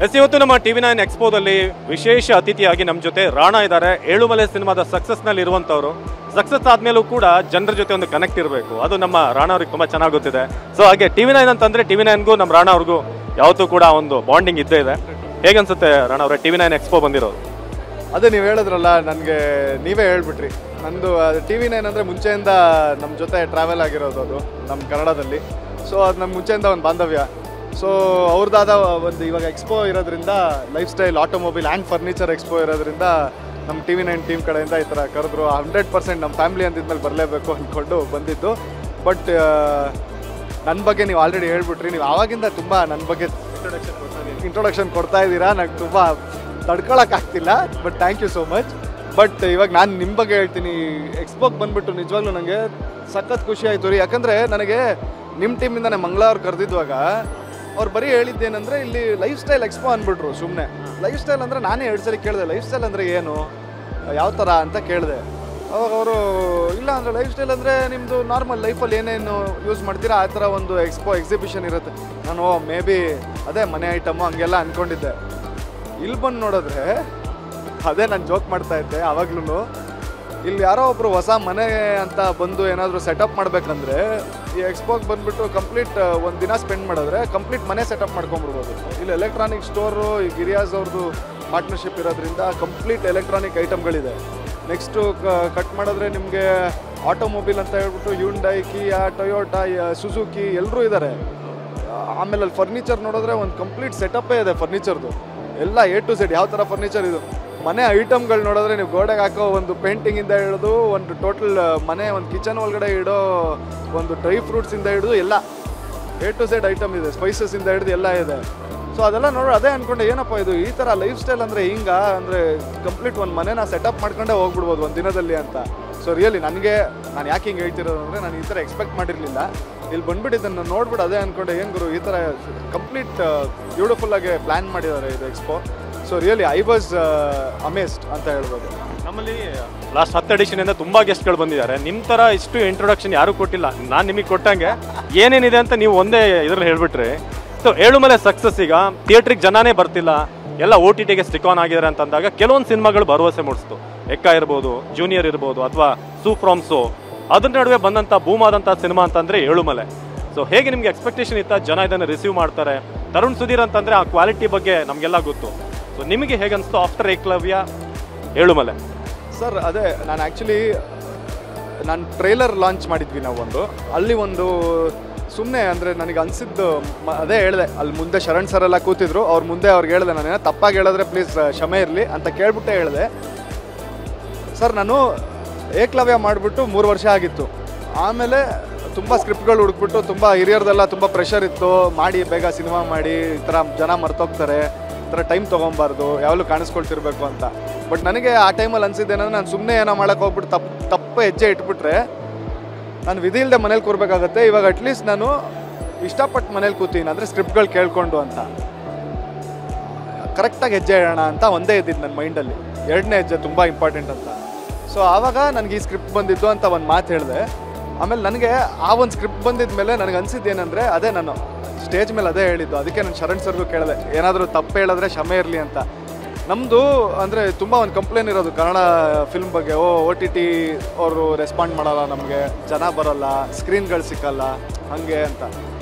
ಇವತ್ತು ನಮ್ಮ TV9 ಎಕ್ಸ್ಪೋದಲ್ಲಿ ವಿಶೇಷ ಅತಿಥಿಯಾಗಿ ನಮ್ಮ ಜೊತೆ ರಾಣಾ ಇದ್ದಾರೆ. ಏಳುಮಲೆ ಸಿನಿಮಾದ ಸಕ್ಸಸ್ನಲ್ಲಿ ಇರುವಂಥವ್ರು. ಸಕ್ಸಸ್ ಆದ್ಮೇಲೂ ಕೂಡ ಜನರ ಜೊತೆ ಒಂದು ಕನೆಕ್ಟ್ ಇರಬೇಕು, ಅದು ನಮ್ಮ ರಾಣಾ ಅವ್ರಿಗೆ ತುಂಬ ಚೆನ್ನಾಗಿ ಗೊತ್ತಿದೆ. ಸೊ ಹಾಗೆ TV9 ಅಂತಂದ್ರೆ TV9ಗೂ ನಮ್ಮ ರಾಣಾ ಅವ್ರಿಗೂ ಯಾವತ್ತೂ ಕೂಡ ಒಂದು ಬಾಂಡಿಂಗ್ ಇದ್ದೇ ಇದೆ. ಹೇಗನ್ಸುತ್ತೆ ರಾಣಾ ಅವರೇ TV9 ಎಕ್ಸ್ಪೋ ಬಂದಿರೋದು? ಅದೇ ನೀವು ಹೇಳಿದ್ರಲ್ಲ, ನನಗೆ ನೀವೇ ಹೇಳ್ಬಿಟ್ರಿ. ನಂದು TV9 ಅಂದರೆ ಮುಂಚೆಯಿಂದ ನಮ್ಮ ಜೊತೆ ಟ್ರಾವೆಲ್ ಆಗಿರೋದು, ಅದು ನಮ್ಮ ಕನ್ನಡದಲ್ಲಿ. ಸೊ ಅದು ನಮ್ಮ ಮುಂಚೆಯಿಂದ ಒಂದು ಬಾಂಧವ್ಯ. ಸೊ ಅವ್ರದ್ದಾದ ಒಂದು ಇವಾಗ ಎಕ್ಸ್ಪೋ ಇರೋದ್ರಿಂದ, life style automobile and furniture expo ಇರೋದ್ರಿಂದ ನಮ್ಮ TV9 ಟೀಮ್ ಕಡೆಯಿಂದ ಈ ಥರ ಕರೆದ್ರು. 100% ನಮ್ಮ ಫ್ಯಾಮಿಲಿ ಅಂದಿದ್ಮೇಲೆ ಬರಲೇಬೇಕು ಅಂದ್ಕೊಂಡು ಬಂದಿದ್ದು. ಬಟ್ ನನ್ನ ಬಗ್ಗೆ ನೀವು ಆಲ್ರೆಡಿ ಹೇಳ್ಬಿಟ್ರಿ. ನೀವು ಆವಾಗಿಂದ ತುಂಬ ನನ್ನ ಬಗ್ಗೆ ಇಂಟ್ರೊಡಕ್ಷನ್ ಕೊಡ್ತಾ ಇದ್ದೀರಾ. ನಂಗೆ ತುಂಬ ತಡ್ಕೊಳಕ್ಕಾಗ್ತಿಲ್ಲ, but thank you so much. But ಇವಾಗ ನಾನು ನಿಮ್ಮ ಬಗ್ಗೆ ಹೇಳ್ತೀನಿ. ಎಕ್ಸ್ಪೋಗೆ ಬಂದುಬಿಟ್ಟು ನಿಜವಾಗ್ಲೂ ನನಗೆ ಸಖತ್ ಖುಷಿ ಆಯಿತು ರೀ. ಯಾಕಂದರೆ ನನಗೆ ನಿಮ್ಮ ಟೀಮಿಂದನೇ ಮಂಗಳವಾರ ಕರೆದಿದ್ದಾಗ ಅವ್ರು ಬರೀ ಹೇಳಿದ್ದೇನೆಂದರೆ, ಇಲ್ಲಿ ಲೈಫ್ ಸ್ಟೈಲ್ ಎಕ್ಸ್ಪೋ ಅಂದ್ಬಿಟ್ರು. ಸುಮ್ಮನೆ ಲೈಫ್ ಸ್ಟೈಲ್ ಅಂದರೆ ನಾನೇ 2 ಸಲ ಕೇಳಿದೆ, ಲೈಫ್ ಸ್ಟೈಲ್ ಅಂದರೆ ಏನು, ಯಾವ ಥರ ಅಂತ ಕೇಳಿದೆ. ಅವಾಗ ಅವರು ಇಲ್ಲ ಅಂದರೆ ಲೈಫ್ ಸ್ಟೈಲ್ ಅಂದರೆ ನಿಮ್ಮದು ನಾರ್ಮಲ್ ಲೈಫಲ್ಲಿ ಏನೇನು ಯೂಸ್ ಮಾಡ್ತೀರಾ ಆ ಥರ ಒಂದು ಎಕ್ಸಿಬಿಷನ್ ಇರುತ್ತೆ. ನಾನು ಮೇ ಬಿ ಅದೇ ಮನೆ ಐಟಮು ಹಂಗೆಲ್ಲ ಅಂದ್ಕೊಂಡಿದ್ದೆ. ಇಲ್ಲಿ ಬಂದು ನೋಡಿದ್ರೆ ಅದೇ ನಾನು ಜೋಕ್ ಮಾಡ್ತಾ ಇದ್ದೆ ಆವಾಗ್ಲೂ. ಇಲ್ಲಿ ಯಾರೋ ಒಬ್ಬರು ಹೊಸ ಮನೆ ಅಂತ ಬಂದು ಏನಾದರೂ ಸೆಟಪ್ ಮಾಡಬೇಕಂದ್ರೆ ಈ ಎಕ್ಸ್ಪೋಗೆ ಬಂದುಬಿಟ್ಟು ಕಂಪ್ಲೀಟ್ ಒಂದು ದಿನ ಸ್ಪೆಂಡ್ ಮಾಡಿದ್ರೆ ಕಂಪ್ಲೀಟ್ ಮನೆ ಸೆಟಪ್ ಮಾಡ್ಕೊಂಬಿಡ್ಬೋದು. ಇಲ್ಲಿ ಎಲೆಕ್ಟ್ರಾನಿಕ್ ಸ್ಟೋರು ಈ ಗಿರಿಯಾಸ್ ಅವ್ರದ್ದು ಪಾರ್ಟ್ನರ್ಶಿಪ್ ಇರೋದ್ರಿಂದ ಕಂಪ್ಲೀಟ್ ಎಲೆಕ್ಟ್ರಾನಿಕ್ ಐಟಮ್ಗಳಿದೆ. ನೆಕ್ಸ್ಟು ಕಟ್ ಮಾಡಿದ್ರೆ ನಿಮಗೆ ಆಟೋಮೊಬೈಲ್ ಅಂತ ಹೇಳ್ಬಿಟ್ಟು ಯುಂಡೈ, ಕಿಯಾ, ಟೊಯೋಟಾ, ಸುಜುಕಿ ಎಲ್ಲರೂ ಇದ್ದಾರೆ. ಆಮೇಲೆ ಅಲ್ಲಿ ಫರ್ನಿಚರ್ ನೋಡಿದ್ರೆ ಒಂದು ಕಂಪ್ಲೀಟ್ ಸೆಟಪ್ಪೇ ಇದೆ ಫರ್ನಿಚರ್ದು. ಎಲ್ಲ A to Z ಯಾವ ಥರ ಫರ್ನಿಚರ್ ಇದು. ಮನೆ ಐಟಮ್ಗಳು ನೋಡಿದ್ರೆ ನೀವು ಗೋಡೆಗೆ ಹಾಕೋ ಒಂದು ಪೇಂಟಿಂಗಿಂದ ಹಿಡಿದು ಒಂದು ಟೋಟಲ್ ಮನೆ ಒಂದು ಕಿಚನ್ ಒಳಗಡೆ ಇಡೋ ಒಂದು ಡ್ರೈ ಫ್ರೂಟ್ಸಿಂದ ಹಿಡಿದು ಎಲ್ಲ A to Z ಐಟಮ್ ಇದೆ. ಸ್ಪೈಸಸ್ಸಿಂದ ಹಿಡಿದು ಎಲ್ಲ ಇದೆ. ಸೊ ಅದೆಲ್ಲ ನೋಡಿ ಅದೇ ಅಂದ್ಕೊಂಡೆ, ಏನಪ್ಪ ಇದು ಈ ಥರ ಲೈಫ್ ಸ್ಟೈಲ್ ಅಂದರೆ ಹಿಂಗ ಅಂದರೆ ಕಂಪ್ಲೀಟ್ ಒಂದು ಮನೆನ ಸೆಟಪ್ ಮಾಡ್ಕೊಂಡೇ ಹೋಗ್ಬಿಡ್ಬೋದು ಒಂದು ದಿನದಲ್ಲಿ ಅಂತ. ಸೊ ರಿಯಲಿ ನಾನು ಯಾಕೆ ಹಿಂಗೆ ಹೇಳ್ತಿರೋದು ಅಂದರೆ, ನಾನು ಈ ಥರ ಎಕ್ಸ್ಪೆಕ್ಟ್ ಮಾಡಿರಲಿಲ್ಲ. ಇಲ್ಲಿ ಬಂದ್ಬಿಟ್ಟು ಇದನ್ನು ನೋಡ್ಬಿಟ್ಟು ಅದೇ ಅಂದ್ಕೊಂಡೆ, ಏನು ಗುರು ಈ ಥರ ಕಂಪ್ಲೀಟ್ ಬ್ಯೂಟಿಫುಲ್ಲಾಗಿ ಪ್ಲ್ಯಾನ್ ಮಾಡಿದ್ದಾರೆ ಇದು expo. So really I was amazed ಅಂತ ಹೇಳ್ಬೋದು. ನಮ್ಮಲ್ಲಿ ಲಾಸ್ಟ್ 10 ಎಡಿಷನಿಂದ ತುಂಬ ಗೆಸ್ಟ್ಗಳು ಬಂದಿದ್ದಾರೆ. ನಿಮ್ಮ ಥರ ಇಷ್ಟು ಇಂಟ್ರೊಡಕ್ಷನ್ ಯಾರೂ ಕೊಟ್ಟಿಲ್ಲ. ನಾನು ನಿಮಗೆ ಕೊಟ್ಟಂಗೆ ಏನೇನಿದೆ ಅಂತ ನೀವು ಒಂದೇ ಇದರಲ್ಲಿ ಹೇಳ್ಬಿಟ್ರಿ. ಸೊ ಏಳುಮಲೆ ಸಕ್ಸಸ್ ಈಗ ಥಿಯೇಟ್ರಿಗೆ ಜನನೇ ಬರ್ತಿಲ್ಲ, ಎಲ್ಲ OTTಗೆ ಸ್ಟಿಕ್ ಆನ್ ಆಗಿದ್ದಾರೆ ಅಂತಂದಾಗ ಕೆಲವೊಂದು ಸಿನಿಮಾಗಳು ಭರವಸೆ ಮೂಡಿಸ್ತು. ಎಕ್ಕ ಇರ್ಬೋದು, ಜೂನಿಯರ್ ಇರ್ಬೋದು, ಅಥವಾ ಸೂ ಫ್ರಮ್ ಸೋ. ಅದ್ರ ನಡುವೆ ಬಂದಂಥ ಬೂಮ್ ಆದಂಥ ಸಿನಿಮಾ ಅಂತಂದರೆ ಏಳುಮಲೆ. ಸೊ ಹೇಗೆ ನಿಮಗೆ ಎಕ್ಸ್ಪೆಕ್ಟೇಷನ್ ಇತ್ತ, ಜನ ಇದನ್ನು ರಿಸೀವ್ ಮಾಡ್ತಾರೆ? ತರುಣ್ ಸುಧೀರ್ ಅಂತಂದರೆ ಆ ಕ್ವಾಲಿಟಿ ಬಗ್ಗೆ ನಮಗೆಲ್ಲ ಗೊತ್ತು. ಸೊ ನಿಮಗೆ ಹೇಗೆ ಅನಿಸ್ತು ಆಫ್ಟರ್ ಏಕಲವ್ಯ ಏಳುಮಲೆ? ಸರ್ ಅದೇ ನಾನು ಟ್ರೈಲರ್ ಲಾಂಚ್ ಮಾಡಿದ್ವಿ ನಾವು ಅಲ್ಲಿ ಸುಮ್ಮನೆ ಅಂದರೆ ನನಗೆ ಅನಿಸಿದ್ದು ಅದೇ ಹೇಳಿದೆ. ಅಲ್ಲಿ ಮುಂದೆ ಶರಣ್ ಸರ್ ಎಲ್ಲ ಕೂತಿದ್ರು, ಅವ್ರ ಮುಂದೆ ಅವ್ರಿಗೆ ಹೇಳಿದೆ, ನಾನೇನೋ ತಪ್ಪಾಗಿ ಹೇಳಿದ್ರೆ ಪ್ಲೀಸ್ ಕ್ಷಮೆ ಇರಲಿ ಅಂತ ಕೇಳ್ಬಿಟ್ಟೆ ಹೇಳಿದೆ. ಸರ್ ನಾನು ಏಕಲವ್ಯ ಮಾಡಿಬಿಟ್ಟು 3 ವರ್ಷ ಆಗಿತ್ತು. ಆಮೇಲೆ ತುಂಬ ಸ್ಕ್ರಿಪ್ಟ್ಗಳು ಹುಡುಕ್ಬಿಟ್ಟು, ತುಂಬ ಹಿರಿಯರ್ದೆಲ್ಲ ತುಂಬ ಪ್ರೆಷರ್ ಇತ್ತು, ಮಾಡಿ ಬೇಗ ಸಿನಿಮಾ ಮಾಡಿ, ಈ ಥರ ಜನ ಮರ್ತೋಗ್ತಾರೆ, ಈ ಥರ ಟೈಮ್ ತೊಗೊಬಾರ್ದು, ಯಾವಾಗಲೂ ಕಾಣಿಸ್ಕೊಳ್ತಿರ್ಬೇಕು ಅಂತ. ಬಟ್ ನನಗೆ ಆ ಟೈಮಲ್ಲಿ ಅನಿಸಿದ್ದೇನೆಂದ್ರೆ, ನಾನು ಸುಮ್ಮನೆ ಏನೋ ಮಾಡೋಕ್ಕೆ ಹೋಗ್ಬಿಟ್ಟು ತಪ್ಪು ಹೆಜ್ಜೆ ಇಟ್ಬಿಟ್ರೆ ನಾನು ವಿಧಿ ಇಲ್ಲದೆ ಮನೇಲಿ ಕೂರ್ಬೇಕಾಗತ್ತೆ. ಇವಾಗ ಅಟ್ಲೀಸ್ಟ್ ನಾನು ಇಷ್ಟಪಟ್ಟು ಮನೇಲಿ ಕೂತೀನಿ, ಅಂದರೆ ಸ್ಕ್ರಿಪ್ಟ್ಗಳು ಕೇಳಿಕೊಂಡು ಅಂತ ಕರೆಕ್ಟಾಗಿ ಹೆಜ್ಜೆ ಇಡೋಣ ಅಂತ ಒಂದೇ ಇದ್ದಿದ್ದು ನನ್ನ ಮೈಂಡಲ್ಲಿ. 2ನೇ ಹೆಜ್ಜೆ ತುಂಬ ಇಂಪಾರ್ಟೆಂಟ್ ಅಂತ. ಸೊ ಆವಾಗ ನನಗೆ ಈ ಸ್ಕ್ರಿಪ್ಟ್ ಬಂದಿದ್ದು ಅಂತ ಒಂದು ಮಾತು ಹೇಳಿದೆ. ಆಮೇಲೆ ನನಗೆ ಆ ಒಂದು ಸ್ಕ್ರಿಪ್ಟ್ ಬಂದಿದ್ದ ಮೇಲೆ ನನಗೆ ಅನಿಸಿದ್ದು ಏನಂದರೆ, ಅದೇ ನಾನು ಸ್ಟೇಜ್ ಮೇಲೆ ಅದೇ ಹೇಳಿದ್ದು. ಅದಕ್ಕೆ ನಾನು ಶರಣ್ ಸರ್ಗೂ ಕೇಳಿದೆ, ಏನಾದರೂ ತಪ್ಪು ಹೇಳಿದ್ರೆ ಕ್ಷಮೆ ಇರಲಿ ಅಂತ. ನಮ್ಮದು ಅಂದರೆ ತುಂಬ ಒಂದು ಕಂಪ್ಲೇಂಟ್ ಇರೋದು ಕನ್ನಡ ಫಿಲ್ಮ್ ಬಗ್ಗೆ, OTT ಅವರು ರೆಸ್ಪಾಂಡ್ ಮಾಡಲ್ಲ, ನಮಗೆ ಜನ ಬರೋಲ್ಲ, ಸ್ಕ್ರೀನ್ಗಳು ಸಿಕ್ಕಲ್ಲ ಹಾಗೆ ಅಂತ.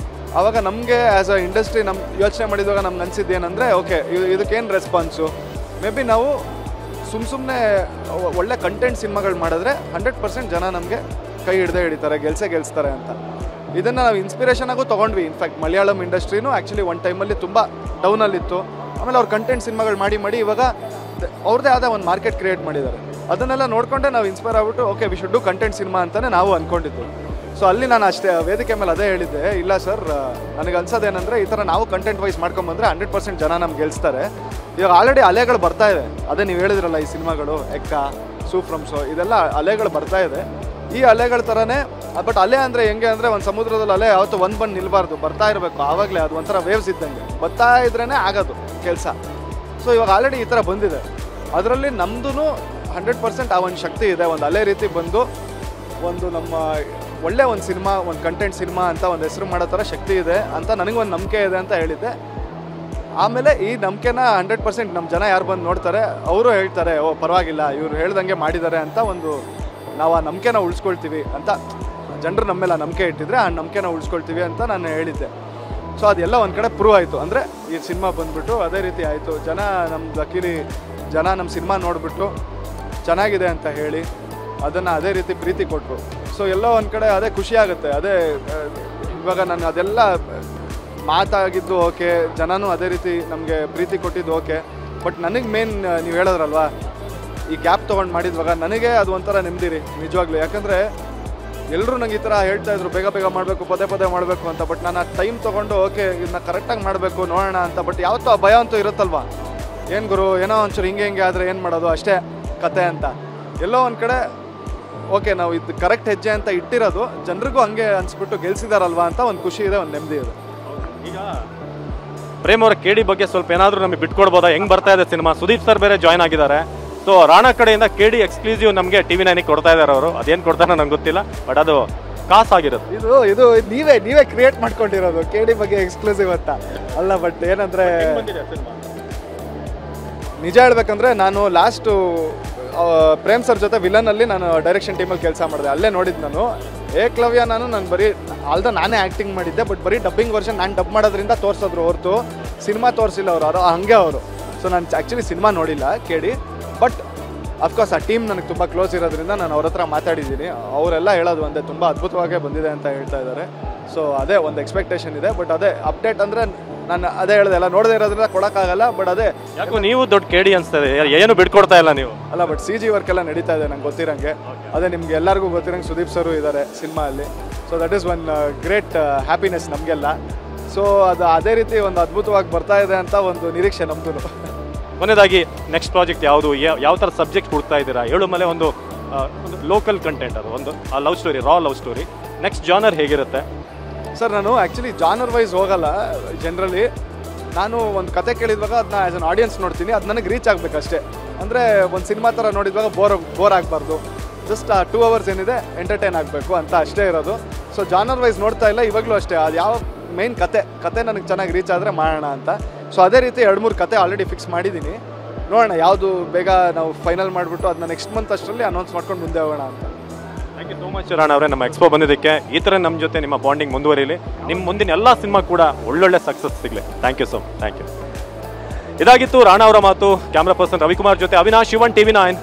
ಆವಾಗ ನಮಗೆ ಆ್ಯಸ್ ಅ ಇಂಡಸ್ಟ್ರಿ ಯೋಚನೆ ಮಾಡಿದಾಗ ನಮ್ಗೆ ಅನಿಸಿದ್ದು ಏನಂದರೆ, ಓಕೆ ಇದಕ್ಕೇನು ರೆಸ್ಪಾನ್ಸು, ಮೇ ಬಿ ನಾವು ಸುಮ್ಮನೆ ಒಳ್ಳೆ ಕಂಟೆಂಟ್ ಸಿನಿಮಾಗಳು ಮಾಡಿದ್ರೆ 100% ಜನ ನಮಗೆ ಕೈ ಹಿಡಿತಾರೆ, ಗೆಲ್ಸ್ತಾರೆ ಅಂತ. ಇದನ್ನು ನಾವು ಇನ್ಸ್ಪಿರೇಷನ್ ಆಗು ತೊಗೊಂಡ್ವಿ. ಇನ್ಫ್ಯಾಕ್ಟ್ ಮಲಯಾಳಂ ಇಂಡಸ್ಟ್ರಿನೂ ಆ್ಯಕ್ಚುಲಿ ಒಂದು ಟೈಮಲ್ಲಿ ತುಂಬ ಡೌನಲ್ಲಿತ್ತು. ಆಮೇಲೆ ಅವ್ರು ಕಂಟೆಂಟ್ ಸಿನಿಮಾಗಳು ಮಾಡಿ ಇವಾಗ ಅವ್ರದ್ದೇ ಆದ ಒಂದು ಮಾರ್ಕೆಟ್ ಕ್ರಿಯೇಟ್ ಮಾಡಿದ್ದಾರೆ. ಅದನ್ನೆಲ್ಲ ನೋಡಿಕೊಂಡೆ ನಾವು ಇನ್ಸ್ಪೈರ್ ಆಗ್ಬಿಟ್ಟು, okay we should do content cinema ಅಂತಲೇ ನಾವು ಅಂದ್ಕೊಂಡಿದ್ದು. ಸೊ ಅಲ್ಲಿ ನಾನು ಅಷ್ಟೇ ವೇದಿಕೆ ಮೇಲೆ ಅದೇ ಹೇಳಿದ್ದೆ, ಇಲ್ಲ ಸರ್ ನನಗೆ ಅನ್ಸೋದೇನೆಂದರೆ, ಈ ಥರ ನಾವು ಕಂಟೆಂಟ್ ವೈಸ್ ಮಾಡ್ಕೊಂಬಂದರೆ 100% ಜನ ನಮ್ಗೆ ಗೆಲ್ಸ್ತಾರೆ. ಇವಾಗ ಆಲ್ರೆಡಿ ಅಲೆಗಳು ಬರ್ತಾ ಇದೆ. ಅದೇ ನೀವು ಹೇಳಿದ್ರಲ್ಲ, ಈ ಸಿನಿಮಾಗಳು ಎಕ್ಕ, ಸೂ ಫ್ರಮ್ ಸೋ, ಇದೆಲ್ಲ ಅಲೆಗಳು ಬರ್ತಾ ಇದೆ. ಈ ಅಲೆಗಳ ಥರನೇ. ಬಟ್ ಅಲೆ ಅಂದರೆ ಹೆಂಗೆ ಅಂದರೆ, ಒಂದು ಸಮುದ್ರದಲ್ಲಿ ಅಲೆ ಯಾವತ್ತು ಬಂದು ನಿಲ್ಬಾರ್ದು, ಬರ್ತಾ ಇರಬೇಕು. ಆವಾಗಲೇ ಅದು ಒಂಥರ ವೇವ್ಸ್ ಇದ್ದಂಗೆ, ಬರ್ತಾ ಇದ್ರೇ ಆಗೋದು ಕೆಲಸ. ಸೊ ಇವಾಗ ಆಲ್ರೆಡಿ ಈ ಥರ ಬಂದಿದೆ. ಅದರಲ್ಲಿ ನಮ್ಮದು 100% ಆ ಒಂದು ಶಕ್ತಿ ಇದೆ. ಒಂದು ಅಲೆ ರೀತಿ ಬಂದು ನಮ್ಮ ಒಳ್ಳೆ ಒಂದು ಸಿನಿಮಾ, ಒಂದು ಕಂಟೆಂಟ್ ಸಿನಿಮಾ ಅಂತ ಒಂದು ಹೆಸರು ಮಾಡೋ ಥರ ಶಕ್ತಿ ಇದೆ ಅಂತ ನನಗೊಂದು ನಂಬಿಕೆ ಇದೆ ಅಂತ ಹೇಳಿದ್ದೆ. ಆಮೇಲೆ ಈ ನಂಬಿಕೆನ 100% ನಮ್ಮ ಜನ ಯಾರು ಬಂದು ನೋಡ್ತಾರೆ ಅವರು ಹೇಳ್ತಾರೆ ಓ ಪರವಾಗಿಲ್ಲ ಇವ್ರು ಹೇಳ್ದಂಗೆ ಮಾಡಿದ್ದಾರೆ ಅಂತ ಒಂದು ನಾವು ಆ ನಂಬಿಕೆನ ಉಳಿಸ್ಕೊಳ್ತೀವಿ ಅಂತ ಜನರು ನಮ್ಮ ಮೇಲೆ ನಂಬಿಕೆ ಇಟ್ಟಿದ್ರೆ ಆ ನಂಬಿಕೆನ ಉಳಿಸ್ಕೊಳ್ತೀವಿ ಅಂತ ನಾನು ಹೇಳಿದ್ದೆ. ಸೊ ಅದೆಲ್ಲ ಒಂದು ಕಡೆ ಪ್ರೂವ್ ಆಯಿತು. ಅಂದರೆ ಈ ಸಿನಿಮಾ ಬಂದುಬಿಟ್ಟು ಅದೇ ರೀತಿ ಆಯಿತು. ಜನ ನಮ್ಮ ಲಕ್ಕೀಲಿ ಜನ ನಮ್ಮ ಸಿನಿಮಾ ನೋಡಿಬಿಟ್ಟು ಚೆನ್ನಾಗಿದೆ ಅಂತ ಹೇಳಿ ಅದನ್ನು ಅದೇ ರೀತಿ ಪ್ರೀತಿ ಕೊಟ್ಟರು. ಸೊ ಎಲ್ಲೋ ಒಂದು ಕಡೆ ಅದೇ ಖುಷಿ ಆಗುತ್ತೆ. ಅದೇ ಇವಾಗ ನಾನು ಅದೆಲ್ಲ ಮಾತಾಗಿದ್ದು ಓಕೆ, ಜನನೂ ಅದೇ ರೀತಿ ನಮಗೆ ಪ್ರೀತಿ ಕೊಟ್ಟಿದ್ದು ಓಕೆ. ಬಟ್ ನನಗೆ ಮೇನ್ ನೀವು ಹೇಳೋದ್ರಲ್ವಾ ಈ ಗ್ಯಾಪ್ ತೊಗೊಂಡು ಮಾಡಿದ್ವಾಗ ನನಗೆ ಅದು ಒಂಥರ ನೆಮ್ಮದಿರಿ ನಿಜವಾಗ್ಲೂ. ಯಾಕಂದರೆ ಎಲ್ಲರೂ ನಂಗೆ ಈ ಥರ ಹೇಳ್ತಾಯಿದ್ರು ಬೇಗ ಬೇಗ ಮಾಡಬೇಕು, ಪದೇ ಪದೇ ಮಾಡಬೇಕು ಅಂತ. ಬಟ್ ನಾನು ಆ ಟೈಮ್ ತೊಗೊಂಡು ಓಕೆ ಇದನ್ನ ಕರೆಕ್ಟಾಗಿ ಮಾಡಬೇಕು ನೋಡೋಣ ಅಂತ. ಬಟ್ ಯಾವತ್ತೂ ಆ ಭಯ ಅಂತೂ ಇರುತ್ತಲ್ವ, ಏನು ಗುರು ಏನೋ ಒಂಚೂರು ಹಿಂಗೆ ಆದರೆ ಏನು ಮಾಡೋದು ಅಷ್ಟೇ ಕತೆ ಅಂತ. ಎಲ್ಲೋ ಒಂದು ಕಡೆ ಓಕೆ ನಾವು ಇದು ಕರೆಕ್ಟ್ ಹೆಜ್ಜೆ ಅಂತ ಇಟ್ಟಿರೋದು ಜನರಿಗೂ ಹಂಗೆ ಅನ್ಸ್ಬಿಟ್ಟು ಗೆಲ್ಸಿದಾರಲ್ವಾ ಅಂತ ಒಂದು ಖುಷಿ ಇದೆ, ಒಂದು ನೆಮ್ಮದಿ ಇದೆ. ಈಗ ಪ್ರೇಮ್ ಅವರ KD ಬಗ್ಗೆ ಸ್ವಲ್ಪ ಏನಾದರೂ ನಮಗೆ ಬಿಟ್ಕೊಡ್ಬೋದಾ? ಹೆಂಗೆ ಬರ್ತಾ ಇದೆ ಸಿನಿಮಾ? ಸುದೀಪ್ ಸರ್ ಬೇರೆ ಜಾಯ್ನ್ ಆಗಿದ್ದಾರೆ. ಸೊ ರಾಣಾ ಕಡೆಯಿಂದ KD ಎಕ್ಸ್ಕ್ಲೂಸಿವ್ ನಮಗೆ TV9 ಕೊಡ್ತಾ ಇದ್ದಾರೆ ಅವರು. ಅದೇನು ಕೊಡ್ತಾರೋ ನಂಗೆ ಗೊತ್ತಿಲ್ಲ, ಬಟ್ ಅದು ಕಾಸಾಗಿರುತ್ತೆ. ಇದು ನೀವೇ ಕ್ರಿಯೇಟ್ ಮಾಡ್ಕೊಂಡಿರೋದು KD ಬಗ್ಗೆ ಎಕ್ಸ್ಕ್ಲೂಸಿವ್ ಅಂತ ಅಲ್ಲ. ಬಟ್ ಏನಂದ್ರೆ ನಿಜ ಹೇಳ್ಬೇಕಂದ್ರೆ ನಾನು ಲಾಸ್ಟು ಪ್ರೇಮ್ ಸರ್ ಜೊತೆ ವಿಲನಲ್ಲಿ ನಾನು ಡೈರೆಕ್ಷನ್ ಟೀಮಲ್ಲಿ ಕೆಲಸ ಮಾಡಿದೆ. ಅಲ್ಲೇ ನೋಡಿದ್ದು ನಾನು ಏಕಲವ್ಯ. ನಾನು ಬರೀ ನಾನೇ ಆ್ಯಕ್ಟಿಂಗ್ ಮಾಡಿದ್ದೆ. ಬಟ್ ಬರೀ ಡಬ್ಬಿಂಗ್ ವರ್ಷನ್ ನಾನು ಡಬ್ ಮಾಡೋದ್ರಿಂದ ತೋರಿಸಿದ್ರು ಹೊರತು ಸಿನಿಮಾ ತೋರಿಸಿಲ್ಲ ಅವರು ಹಂಗೆ ಅವರು. ಸೊ ನಾನು ಆ್ಯಕ್ಚುಲಿ ಸಿನಿಮಾ ನೋಡಿಲ್ಲ KD. ಬಟ್ ಅಫ್ಕೋರ್ಸ್ ಆ ಟೀಮ್ ನನಗೆ ತುಂಬ ಕ್ಲೋಸ್ ಇರೋದ್ರಿಂದ ನಾನು ಅವ್ರ ಹತ್ರ ಮಾತಾಡಿದ್ದೀನಿ. ಅವರೆಲ್ಲ ಹೇಳೋದು ಒಂದೇ ತುಂಬ ಅದ್ಭುತವಾಗೇ ಬಂದಿದೆ ಅಂತ ಹೇಳ್ತಾ ಇದ್ದಾರೆ. ಸೊ ಅದೇ ಒಂದು ಎಕ್ಸ್ಪೆಕ್ಟೇಷನ್ ಇದೆ. ಬಟ್ ಅದೇ ಅಪ್ಡೇಟ್ ಅಂದರೆ ನಾನು ಅದೇ ಹೇಳಿದೆ ಎಲ್ಲ ನೋಡದೇ ಇರೋದ್ರಿಂದ ಕೊಡೋಕ್ಕಾಗಲ್ಲ. ಬಟ್ ಅದೇ ಯಾಕೋ ನೀವು ದೊಡ್ಡ KD ಅನಿಸ್ತದೆ, ಏನು ಬಿಟ್ಕೊಡ್ತಾ ಇಲ್ಲ ನೀವು. ಅಲ್ಲ ಬಟ್ CG ವರ್ಕ್ ಎಲ್ಲ ನಡೀತಾ ಇದೆ ನಂಗೆ ಗೊತ್ತಿರಂಗೆ. ಅದೇ ನಿಮ್ಗೆ ಎಲ್ಲರಿಗೂ ಗೊತ್ತಿರಂಗೆ ಸುದೀಪ್ ಸರು ಇದ್ದಾರೆ ಸಿನಿಮಾ ಅಲ್ಲಿ. So that is one great happiness ನಮಗೆಲ್ಲ. ಸೊ ಅದು ಅದೇ ರೀತಿ ಒಂದು ಅದ್ಭುತವಾಗಿ ಬರ್ತಾ ಇದೆ ಅಂತ ಒಂದು ನಿರೀಕ್ಷೆ ನಮ್ಮದು. ಕೊನೆಯದಾಗಿ ನೆಕ್ಸ್ಟ್ ಪ್ರಾಜೆಕ್ಟ್ ಯಾವುದು, ಯಾವ ಥರ ಸಬ್ಜೆಕ್ಟ್ ಕೊಡ್ತಾ ಇದ್ದೀರಾ? ಏಳುಮಲೆ ಒಂದು ಲೋಕಲ್ ಕಂಟೆಂಟ್, ಅದು ಒಂದು ಲವ್ ಸ್ಟೋರಿ, ರಾ ಲವ್ ಸ್ಟೋರಿ. ನೆಕ್ಸ್ಟ್ ಜಾನರ್ ಹೇಗಿರುತ್ತೆ ಸರ್? ನಾನು ಆ್ಯಕ್ಚುಲಿ ಜಾನರ್ ವೈಸ್ ಹೋಗಲ್ಲ. ಜನರಲಿ ನಾನು ಒಂದು ಕತೆ ಕೇಳಿದ್ವಾಗ ಅದನ್ನ ಆ್ಯಸ್ ಅನ್ ಆಡಿಯನ್ಸ್ ನೋಡ್ತೀನಿ, ಅದು ನನಗೆ ರೀಚ್ ಆಗಬೇಕಷ್ಟೇ. ಅಂದರೆ ಒಂದು ಸಿನಿಮಾ ಥರ ನೋಡಿದ್ವಾಗ ಬೋರ್ ಆಗಬಾರ್ದು. ಜಸ್ಟ್ ಆ 2 hours ಏನಿದೆ ಎಂಟರ್ಟೈನ್ ಆಗಬೇಕು ಅಂತ ಅಷ್ಟೇ ಇರೋದು. ಸೊ ಜಾನರ್ ವೈಸ್ ನೋಡ್ತಾ ಇಲ್ಲ ಇವಾಗಲೂ ಅಷ್ಟೇ. ಅದು ಯಾವ ಮೇನ್ ಕತೆ ನನಗೆ ಚೆನ್ನಾಗಿ ರೀಚ್ ಆದರೆ ಮಾಡೋಣ ಅಂತ. ಸೊ ಅದೇ ರೀತಿ 2-3 ಕತೆ ಆಲ್ರೆಡಿ ಫಿಕ್ಸ್ ಮಾಡಿದ್ದೀನಿ. ನೋಡೋಣ ಯಾವುದು ಬೇಗ ನಾವು ಫೈನಲ್ ಮಾಡಿಬಿಟ್ಟು ಅದನ್ನ ನೆಕ್ಸ್ಟ್ ಮಂತ್ ಅಷ್ಟರಲ್ಲಿ ಅನೌನ್ಸ್ ಮಾಡ್ಕೊಂಡು ಮುಂದೆ ಹೋಗೋಣ ಅಂತ. Thank you so much Rana ಅವರೇ ನಮ್ಮ ಎಕ್ಸ್ಪೋ ಬಂದಿದ್ದಕ್ಕೆ. ಈ ಥರ ನಮ್ಮ ಜೊತೆ ನಿಮ್ಮ ಬಾಂಡಿಂಗ್ ಮುಂದುವರಿಲಿ. ನಿಮ್ಮ ಮುಂದಿನ ಎಲ್ಲ ಸಿನಿಮಾ ಕೂಡ ಒಳ್ಳೊಳ್ಳೆ ಸಕ್ಸಸ್ ಸಿಗಲಿ. Thank you thank you. ಇದಾಗಿತ್ತು ರಾಣಾ ಅವರ ಮಾತು. ಕ್ಯಾಮ್ರಾ ಪರ್ಸನ್ ರವಿಕುಮಾರ್ ಜೊತೆ ಅವಿನಾಶ್, ಶಿವನ್, TV9.